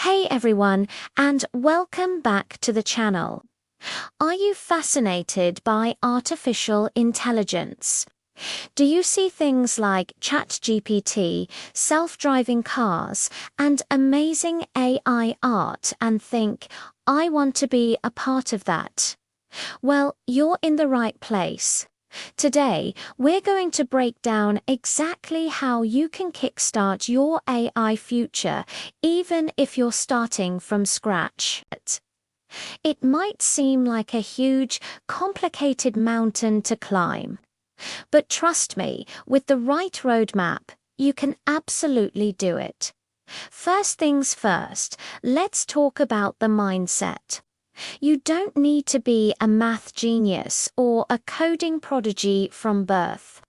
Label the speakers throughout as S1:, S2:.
S1: Hey everyone, and welcome back to the channel. Are you fascinated by artificial intelligence? Do you see things like ChatGPT, self-driving cars, and amazing AI art and think, I want to be a part of that? Well, you're in the right place. Today, we're going to break down exactly how you can kickstart your AI future, even if you're starting from scratch. It might seem like a huge, complicated mountain to climb. But trust me, with the right roadmap, you can absolutely do it. First things first, let's talk about the mindset. You don't need to be a math genius or a coding prodigy from birth.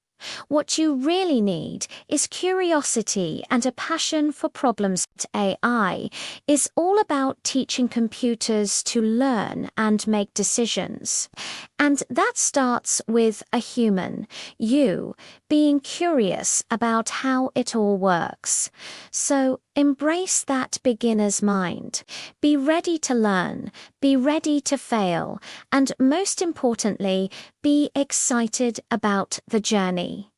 S1: What you really need is curiosity and a passion for problems. AI is all about teaching computers to learn and make decisions. And that starts with a human, you, being curious about how it all works. So embrace that beginner's mind. Be ready to learn, be ready to fail, and most importantly, be excited about the journey.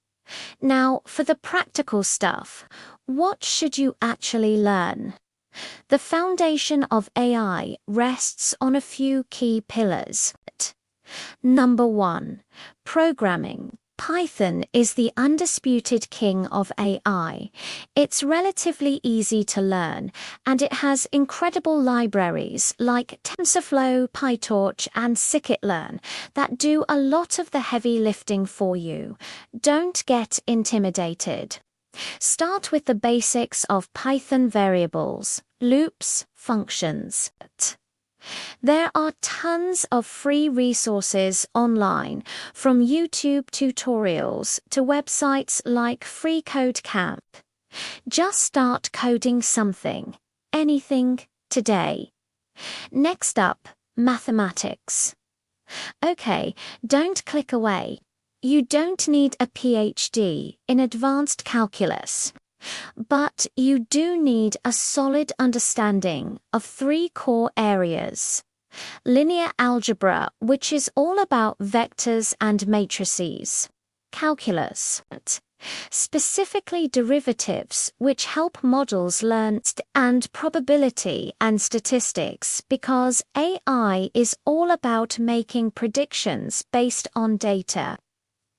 S1: Now, for the practical stuff, what should you actually learn? The foundation of AI rests on a few key pillars. Number 1, programming. Python is the undisputed king of AI. It's relatively easy to learn, and it has incredible libraries like TensorFlow, PyTorch, and Scikit-learn that do a lot of the heavy lifting for you. Don't get intimidated. Start with the basics of Python variables, loops, functions. There are tons of free resources online, from YouTube tutorials to websites like FreeCodeCamp. Just start coding something, anything, today. Next up, mathematics. Okay, don't click away. You don't need a PhD in advanced calculus. But you do need a solid understanding of 3 core areas. Linear algebra, which is all about vectors and matrices. Calculus, specifically derivatives, which help models learn, and probability and statistics, because AI is all about making predictions based on data.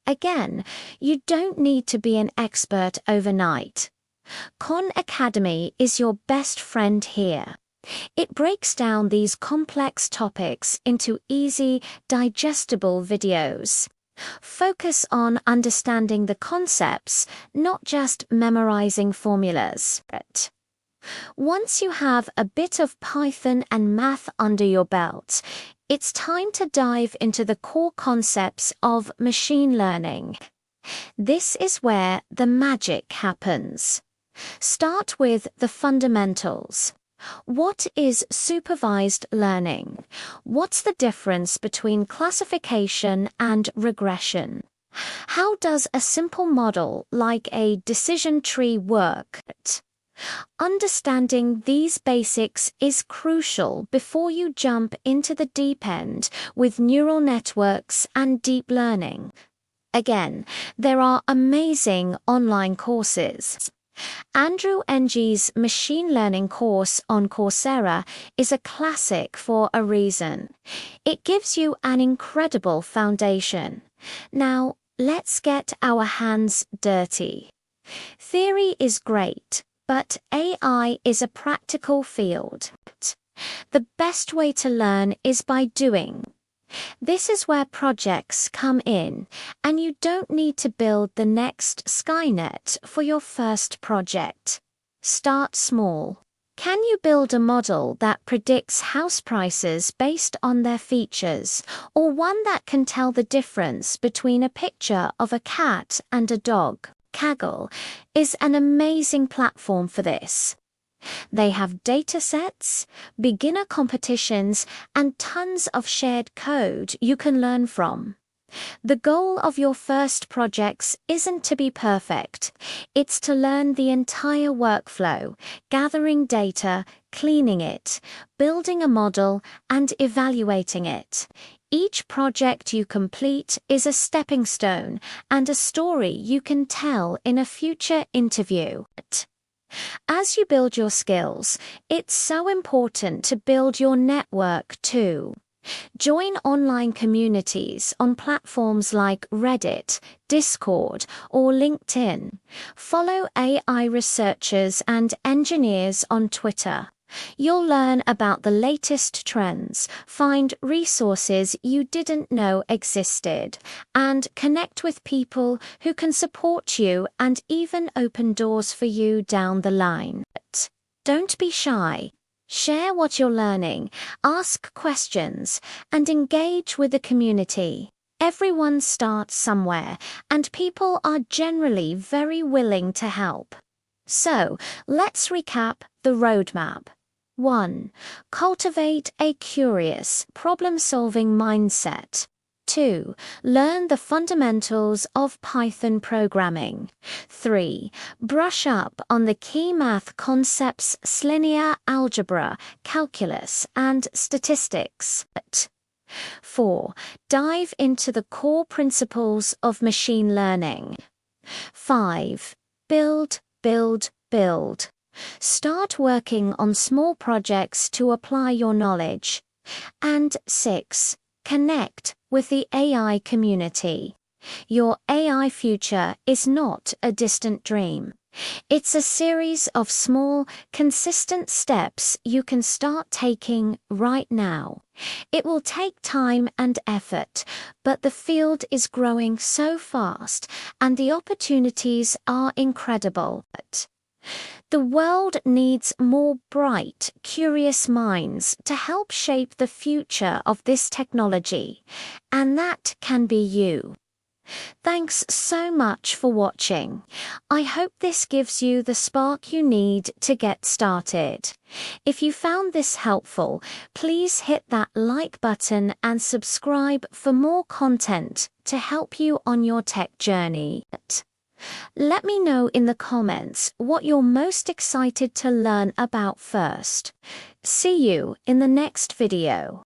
S1: Again, you don't need to be an expert overnight. Khan Academy is your best friend here. It breaks down these complex topics into easy, digestible videos. Focus on understanding the concepts, not just memorizing formulas. Once you have a bit of Python and math under your belt, it's time to dive into the core concepts of machine learning. This is where the magic happens. Start with the fundamentals. What is supervised learning? What's the difference between classification and regression? How does a simple model like a decision tree work? Understanding these basics is crucial before you jump into the deep end with neural networks and deep learning. Again, there are amazing online courses. Andrew Ng's machine learning course on Coursera is a classic for a reason. It gives you an incredible foundation. Now, let's get our hands dirty. Theory is great, but AI is a practical field. The best way to learn is by doing. This is where projects come in, and you don't need to build the next Skynet for your first project. Start small. Can you build a model that predicts house prices based on their features, or one that can tell the difference between a picture of a cat and a dog? Kaggle is an amazing platform for this. They have datasets, beginner competitions, and tons of shared code you can learn from. The goal of your first projects isn't to be perfect. It's to learn the entire workflow, gathering data, cleaning it, building a model, and evaluating it. Each project you complete is a stepping stone and a story you can tell in a future interview. As you build your skills, it's so important to build your network too. Join online communities on platforms like Reddit, Discord, or LinkedIn. Follow AI researchers and engineers on Twitter. You'll learn about the latest trends, find resources you didn't know existed, and connect with people who can support you and even open doors for you down the line. Don't be shy. Share what you're learning, ask questions, and engage with the community. Everyone starts somewhere, and people are generally very willing to help. So, let's recap the roadmap. 1. Cultivate a curious, problem-solving mindset. 2. Learn the fundamentals of Python programming. 3. Brush up on the key math concepts linear algebra, calculus, and statistics. 4. Dive into the core principles of machine learning. 5. Build, build, build. Start working on small projects to apply your knowledge. And 6. Connect with the AI community. Your AI future is not a distant dream. It's a series of small, consistent steps you can start taking right now. It will take time and effort, but the field is growing so fast and the opportunities are incredible. The world needs more bright, curious minds to help shape the future of this technology, and that can be you. Thanks so much for watching. I hope this gives you the spark you need to get started. If you found this helpful, please hit that like button and subscribe for more content to help you on your tech journey. Let me know in the comments what you're most excited to learn about first. See you in the next video.